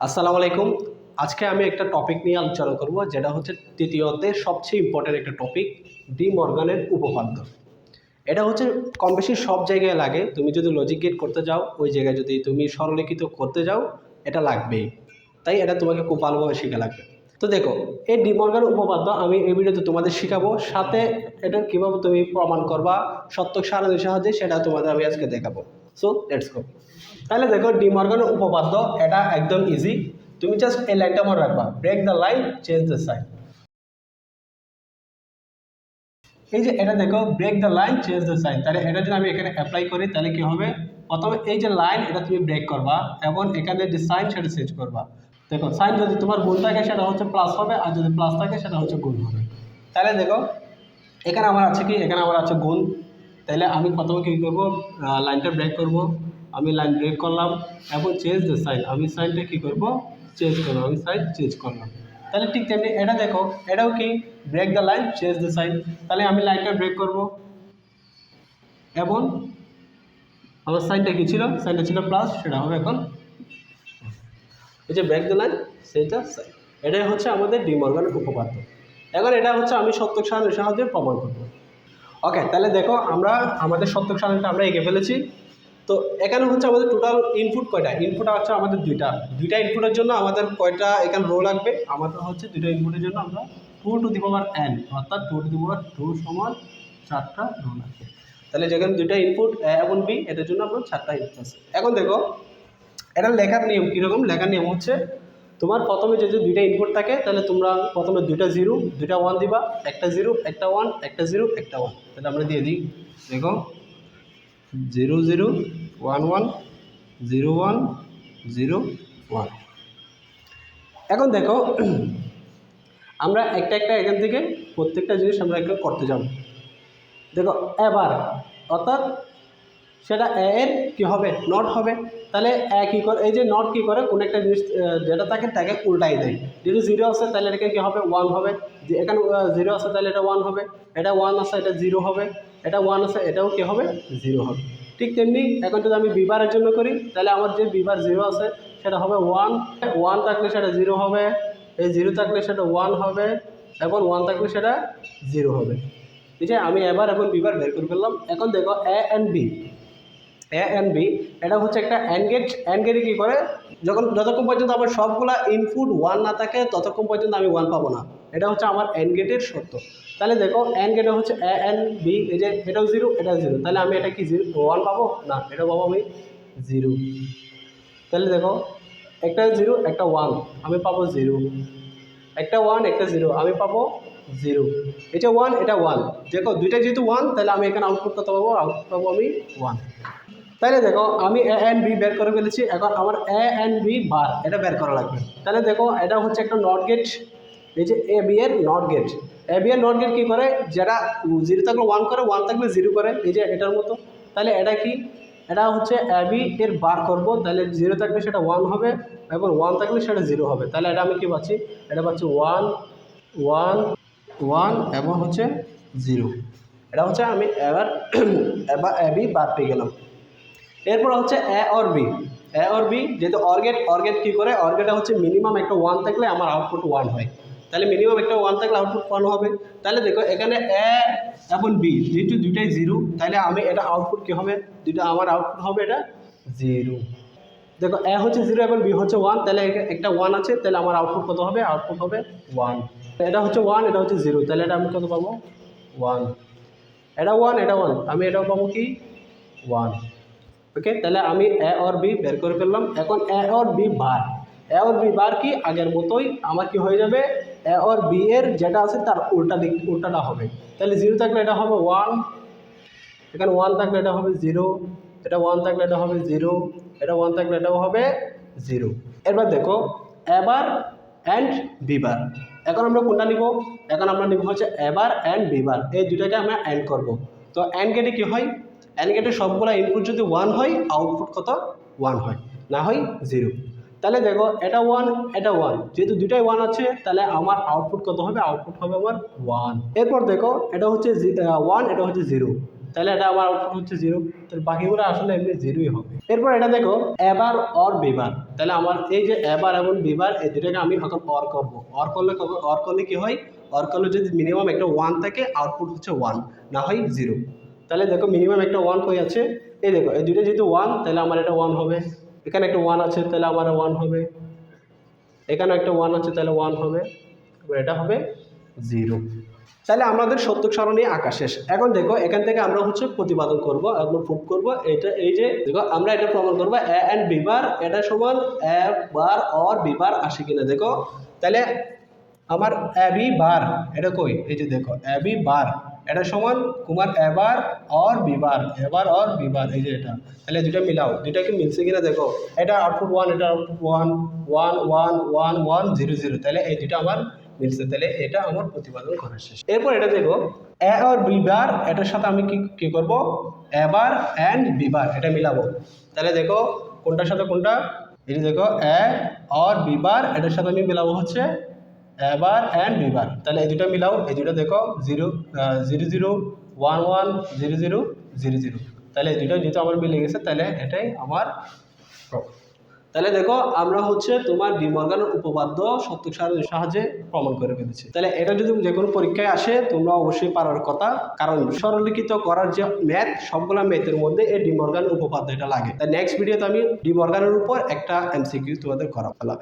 আসসালামু আলাইকুম। আজকে আমি একটা টপিক নিয়ে আলোচনা করব, যেটা হচ্ছে তৃতীয় অধ্যায়ের সবচেয়ে ইম্পর্টেন্ট একটা টপিক, ডি মর্গানের উপপাদ্য। এটা হচ্ছে কম বেশি সব জায়গায় লাগে। তুমি যদি লজিক গেট করতে যাও, ওই জায়গায় যদি তুমি সরলীকৃত করতে যাও, এটা লাগবেই। তাই এটা তোমাকে খুব ভালোভাবে শেখা লাগবে। তো দেখো, এই ডি মর্গান উপপাদ্য আমি এই ভিডিওতে তোমাদের শেখাবো, সাথে এটা কীভাবে তুমি প্রমাণ করবা সত্যক সারণীর সাহায্যে, সেটা তোমাদের আমি আজকে দেখাবো। So let's go. তাহলে দেখো, ডি মর্গানের উপপাদ্য এটা একদম ইজি। তুমি জাস্ট এই লাইনটা মনে রাখবা, break the line change the sign. এই যে এটা দেখো, break the line change the sign, তাহলে এটা যদি আমি এখানে অ্যাপ্লাই করি তাহলে কি হবে? প্রথমে এই যে লাইন, এটা তুমি ব্রেক করবা এবং এখানে যে সাইন সেটা চেঞ্জ করবা। দেখো, সাইন যদি তোমার গুণ থাকে সেটা হচ্ছে প্লাস হবে, আর যদি প্লাস থাকে সেটা হচ্ছে গুণ হবে। তাহলে দেখো, এখানে আমার আছে কি? এখানে আমার আছে গুণ। তাহলে আমি প্রথমে কী করবো? লাইনটা ব্রেক করব। আমি লাইন ব্রেক করলাম এবং চেঞ্জ দ্য সাইন, আমি সাইনটা কী করবো? চেঞ্জ করবো। আমি সাইন চেঞ্জ করলাম। তাহলে ঠিক তেমনি এটা দেখো, এটাও কি? Break the line change the sign. তাহলে আমি লাইনটা ব্রেক করব এবং আমার সাইনটা কী ছিল? সাইনটা ছিল প্লাস, সেটা হবে এখন এই যে ব্রেক দ্য লাইন সেইটা সাইন। এটাই হচ্ছে আমাদের ডি মর্গানের উপপাদ্য। এখন এটা হচ্ছে আমি সত্যক সারণীর সাহায্যে প্রমাণ করবো। ওকে, তাহলে দেখো, আমরা আমাদের সত্যক সারণীটা আমরা এঁকে ফেলেছি। তো এখানে হচ্ছে আমাদের টোটাল ইনপুট কয়টা? ইনপুট হচ্ছে আমাদের দুইটা ইনপুটের জন্য আমাদের কয়টা এখানে রো লাগবে? আমাদের হচ্ছে দুইটা ইনপুটের জন্য আমরা 2 টু দি পাওয়ার n, অর্থাৎ 2 টু দি পাওয়ার 2 সমান 4টা রো লাগবে। তাহলে যেখানে দুইটা ইনপুট a এবং b, এটার জন্য আমরা 4টা ইনপুট আছে। এখন দেখো, এটা লেখার নিয়ম কীরকম? লেখার নিয়ম হচ্ছে, তোমার প্রথমে যদি দুইটা ইনপুট থাকে তাহলে তোমরা প্রথমে দুইটা জিরো দুইটা ওয়ান দিবা, একটা জিরো একটা ওয়ান, একটা জিরো একটা ওয়ান। তাহলে আমরা দিয়ে দিই, দেখো 0 0 1 1 0 1 0 1। এখন দেখো, আমরা একটা একটা এখান থেকে প্রত্যেকটা জিনিস আমরা একটা করতে যাব। দেখো এবার, অর্থাৎ সেটা এ এর কী হবে? নট হবে। তাহলে এ কী করে? এই যে নট কী করে? কোনো একটা জিনিস যেটা থাকে তাকে উল্টাই দেয়। যদি জিরো আছে তাহলে এটাকে কী হবে? 1 হবে। যে এখানে জিরো আছে তাহলে এটা 1 হবে, এটা 1 আছে এটা 0 হবে, এটা 1 আছে এটাও কী হবে? 0 হবে। ঠিক তেমনি এখন যদি আমি বিবারের জন্য করি, তাহলে আমার যে বিবার 0 আছে সেটা হবে 1, 1 থাকলে সেটা 0 হবে, এই 0 থাকলে সেটা 1 হবে, এবং 1 থাকলে সেটা 0 হবে। ঠিক আছে, আমি এবার এখন বিবার বের করে ফেললাম। এখন দেখো, A and B, A and B এটা হচ্ছে একটা অ্যান্ড গেট। অ্যান্ড গেটে কী করে? যতক্ষণ পর্যন্ত আমার সবগুলা ইনপুট 1 না থাকে ততক্ষণ পর্যন্ত আমি 1 পাবো না। এটা হচ্ছে আমার অ্যান্ড গেটের শর্ত। তাহলে দেখো, অ্যান্ড গেটে হচ্ছে এ অ্যান্ড বি, এই যে এটাও 0 এটাও 0, তাহলে আমি এটা কি 1 পাবো না, এটা পাবো আমি 0। তাহলে দেখো, একটা 0 একটা 1 আমি পাবো 0, একটা 1 একটা 0 আমি পাবো 0, এটা 1 এটা 1। দেখো, দুইটা যেহেতু 1, তাহলে আমি এখানে আউটপুট কত পাবো? আউটপুট পাবো আমি 1। তাহলে দেখো, আমি এ অ্যান্ড বি বের করে ফেলেছি। এখন আমার এ অ্যান্ড বি বার এটা বের করা লাগবে। তাহলে দেখো, এটা হচ্ছে একটা নট গেট। এই যে এ বি এর নট গেট। এ বি এর নট গেট কী করে? যেটা 0 থাকলে 1 করে, 1 থাকলে 0 করে, এই যে এটার মতো। তাহলে এটা কি? এটা হচ্ছে এ বি এর বার করব। তাহলে 0 থাকলে সেটা 1 হবে এবং 1 থাকলে সেটা 0 হবে। তাহলে এটা আমি কি পাচ্ছি? এটা পাচ্ছি 1 1 1 এবং হচ্ছে 0। এটা হচ্ছে আমি এবার এবার এ বি বার পেয়ে গেলাম। এরপর হচ্ছে A or B. A or B যেহেতু অর্গেট কী করে? অর্গেটে হচ্ছে মিনিমাম একটা 1 থাকলে আমার আউটপুট 1 হয়। তাহলে মিনিমাম একটা 1 থাকলে আউটপুট 1 হবে। তাহলে দেখো, এখানে এ এবং বি যেহেতু দুইটাই 0, তাহলে আমি এটা আউটপুট কী হবে? দুইটা আমার আউটপুট হবে এটা 0। দেখো, এ হচ্ছে 0 এবং বি হচ্ছে 1, তাহলে একটা 1 আছে, তাহলে আমার আউটপুট কত হবে? আউটপুট হবে 1। এটা হচ্ছে 1 এটা হচ্ছে 0, তাহলে এটা আমি কত পাবো? 1। এটা 1 এটা 1, আমি এটাও পাবো কি? 1। ওকে, তাহলে আমি এ অর বি বের করে ফেললাম। এখন A or B bar, A or B bar কি? আগের মতোই আমার কি হয়ে যাবে? এ অর বি এর যেটা আছে তার উল্টাটা হবে। তাহলে 0 থাকলে এটা হবে 1, এখানে 1 থাকলে এটা হবে 0, এটা 1 থাকলে এটা হবে 0, এটা 1 থাকলে এটাও হবে 0। এবার দেখো, এবার অ্যান্ড বিবার। এখন আমরা কোনটা নিব? এখন আমরা নিব হচ্ছে এবার অ্যান্ড বিবার, এই দুটাকে আমরা অ্যান্ড করব। তো অ্যান্ড গেটে কী হয়? অ্যান্ড গেটে সবগুলো ইনপুট যদি 1 হয়, আউটপুট কত? 1 হয়, না হয় 0। তাহলে দেখো, এটা 1 এটা 1, যেহেতু দুটাই 1 আছে, তাহলে আমার আউটপুট কত হবে? আউটপুট হবে আমার 1। এরপর দেখো, এটা হচ্ছে 1 এটা হচ্ছে 0, তাহলে এটা আমার আউটপুট হচ্ছে 0, তাহলে বাকিগুলো আসলে এমনি 0ই হবে। এরপর এটা দেখো এবার অর বিবার, তাহলে আমার এই যে এবার এবং বিবার এই দুটাকে আমি এখন অর করব। অর করলে কি হয়, অর করলে যদি মিনিমাম একটা 1 থাকে আউটপুট হচ্ছে 1, না হয় 0। তাহলে দেখো মিনিমাম একটা 1 কই আছে, এই দেখো এই দুটো যেহেতু 1 তাহলে আমার এটা 1 হবে, এখানে একটা 1 আছে তাহলে আমার 1 হবে, এখানে একটা 1 আছে তাহলে 1 হবে, এবার এটা হবে 0। তাহলে আমাদের সত্যক সারণী আঁকা শেষ। এখন দেখো এখান থেকে আমরা হচ্ছে প্রতিপাদন করব, একবার প্রুফ করব। এটা এই যে দেখো আমরা এটা প্রমাণ করবো এ এন্ড বি বার এটা সমান এ বার অর বি বার আসে কিনা। দেখো তাহলে আমার এ বি বার এটা কই, এই যে দেখো এ বি বার এটা সমান তোমার এবার অর বিবার, এবার অর বিবার, এই যে এটা। তাহলে দুটা মিলাও, দুটা কি মিলছে কিনা দেখো, এটা আউটপুট 1, এটা আউটপুট 1 1 1 1 1 0 0, তাহলে এই দুটা আমার মিলছে, তাহলে এটা আমার প্রতিপাদন করা শেষ। এরপর এটা দেখো এ আর বি বার এটার সাথে আমি কি করব, এবার এন্ড বি বার এটা মিলাবো। তাহলে দেখো কোনটার সাথে কোনটা, এই যে দেখো এ আর বি বার এটার সাথে আমি মিলাবো হচ্ছে এবার এন্ড বি বার, তাহলে এই দুটো মিলাও, এই দুটো দেখো 0 0 0 1 1 0 0 0 0, তাহলে এই দুটো যেহেতু আমার মিলে গেছে তাহলে এটাই আমার প্রমাণ। তাহলে দেখো আমরা হচ্ছে তোমার ডি মর্গানের উপপাদ্য সত্যক সারণীর সাহায্যে প্রমাণ করে ফেলেছি। তাহলে এটা যদি যে কোনো পরীক্ষায় আসে তোমরা অবশ্যই পারার কথা, কারণ সরলীকৃত করার যে ম্যাথ সবগুলা ম্যাথের মধ্যে এই ডি মর্গানের উপপাদ্য এটা লাগে। তাই নেক্সট ভিডিওতে আমি ডি মর্গানের উপর একটা এমসিকিউ তোমাদের করা ফেলাম।